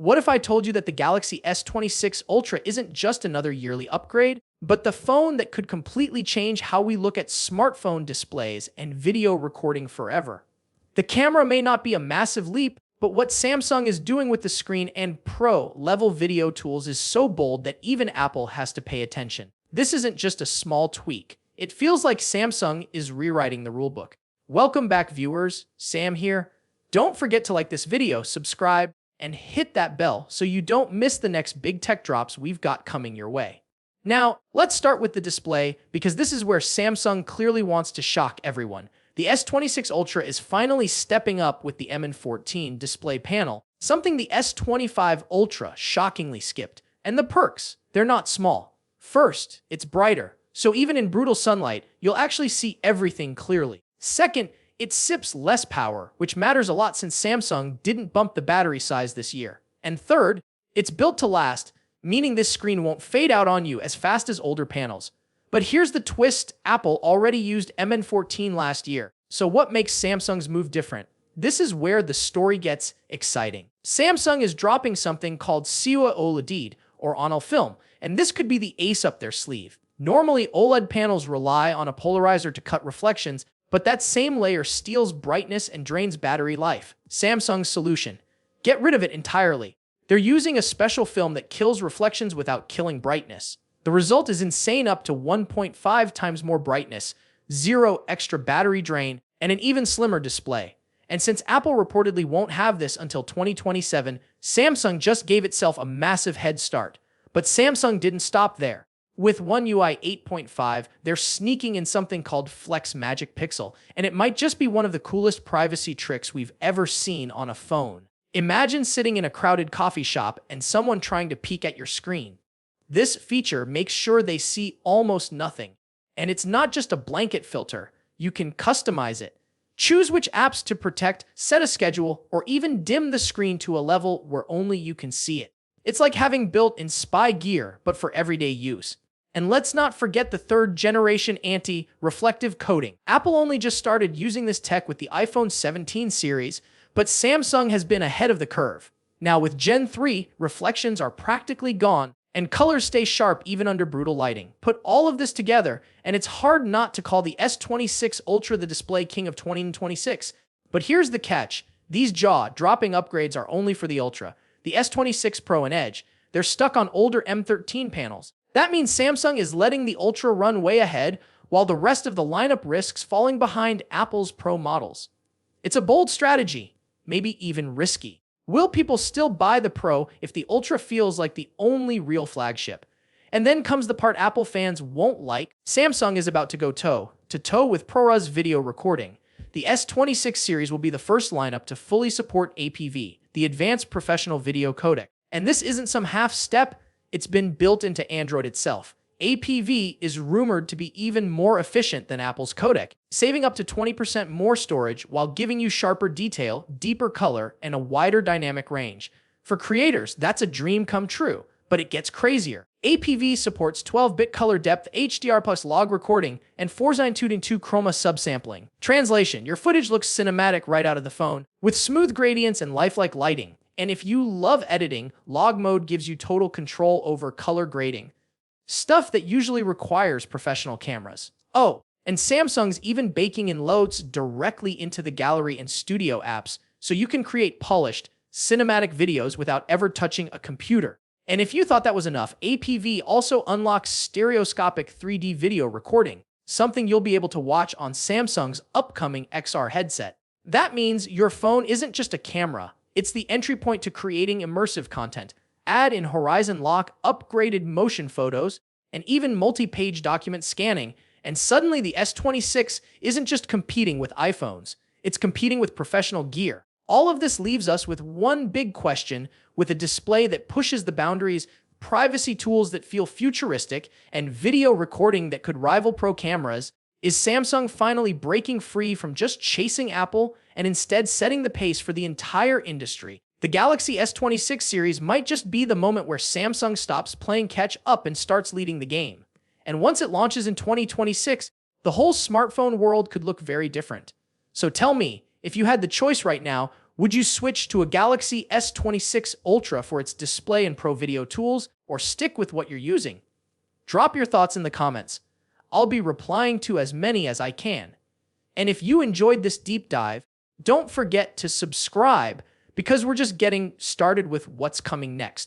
What if I told you that the Galaxy S26 Ultra isn't just another yearly upgrade, but the phone that could completely change how we look at smartphone displays and video recording forever? The camera may not be a massive leap, but what Samsung is doing with the screen and pro-level video tools is so bold that even Apple has to pay attention. This isn't just a small tweak. It feels like Samsung is rewriting the rulebook. Welcome back, viewers. Sam here. Don't forget to like this video, subscribe, and hit that bell so you don't miss the next big tech drops we've got coming your way. Now, let's start with the display, because this is where Samsung clearly wants to shock everyone. The S26 Ultra is finally stepping up with the M14 display panel, something the S25 Ultra shockingly skipped. And the perks, they're not small. First, it's brighter, so even in brutal sunlight, you'll actually see everything clearly. Second, it sips less power, which matters a lot since Samsung didn't bump the battery size this year. And third, it's built to last, meaning this screen won't fade out on you as fast as older panels. But here's the twist: Apple already used MN14 last year. So what makes Samsung's move different? This is where the story gets exciting. Samsung is dropping something called Siwa OLED, or ONL film, and this could be the ace up their sleeve. Normally, OLED panels rely on a polarizer to cut reflections, but that same layer steals brightness and drains battery life. Samsung's solution: get rid of it entirely. They're using a special film that kills reflections without killing brightness. The result is insane, up to 1.5 times more brightness, zero extra battery drain, and an even slimmer display. And since Apple reportedly won't have this until 2027, Samsung just gave itself a massive head start. But Samsung didn't stop there. With One UI 8.5, they're sneaking in something called Flex Magic Pixel, and it might just be one of the coolest privacy tricks we've ever seen on a phone. Imagine sitting in a crowded coffee shop and someone trying to peek at your screen. This feature makes sure they see almost nothing. And it's not just a blanket filter. You can customize it. Choose which apps to protect, set a schedule, or even dim the screen to a level where only you can see it. It's like having built-in spy gear, but for everyday use. And let's not forget the third-generation anti-reflective coating. Apple only just started using this tech with the iPhone 17 series, but Samsung has been ahead of the curve. Now with Gen 3, reflections are practically gone, and colors stay sharp even under brutal lighting. Put all of this together, and it's hard not to call the S26 Ultra the display king of 2026. But here's the catch: these jaw-dropping upgrades are only for the Ultra. The S26 Pro and Edge, they're stuck on older M13 panels. That means Samsung is letting the Ultra run way ahead, while the rest of the lineup risks falling behind Apple's Pro models. It's a bold strategy, maybe even risky. Will people still buy the Pro if the Ultra feels like the only real flagship? And then comes the part Apple fans won't like. Samsung is about to go toe-to-toe with ProRes video recording. The S26 series will be the first lineup to fully support APV, the Advanced Professional Video Codec. And this isn't some half step, it's been built into Android itself. APV is rumored to be even more efficient than Apple's codec, saving up to 20% more storage while giving you sharper detail, deeper color, and a wider dynamic range. For creators, that's a dream come true, but it gets crazier. APV supports 12-bit color depth, HDR plus log recording, and 4:2:2 chroma subsampling. Translation: your footage looks cinematic right out of the phone, with smooth gradients and lifelike lighting. And if you love editing, log mode gives you total control over color grading, stuff that usually requires professional cameras. Oh, and Samsung's even baking in loads directly into the gallery and studio apps, so you can create polished, cinematic videos without ever touching a computer. And if you thought that was enough, APV also unlocks stereoscopic 3D video recording, something you'll be able to watch on Samsung's upcoming XR headset. That means your phone isn't just a camera, it's the entry point to creating immersive content. Add in horizon lock, upgraded motion photos, and even multi-page document scanning, and suddenly the S26 isn't just competing with iPhones, it's competing with professional gear. All of this leaves us with one big question: with a display that pushes the boundaries, privacy tools that feel futuristic, and video recording that could rival pro cameras, is Samsung finally breaking free from just chasing Apple and instead setting the pace for the entire industry? The Galaxy S26 series might just be the moment where Samsung stops playing catch-up and starts leading the game. And once it launches in 2026, the whole smartphone world could look very different. So tell me, if you had the choice right now, Would you switch to a Galaxy S26 Ultra for its display and pro video tools, or stick with what you're using? Drop your thoughts in the comments. I'll be replying to as many as I can. And if you enjoyed this deep dive, don't forget to subscribe because we're just getting started with what's coming next.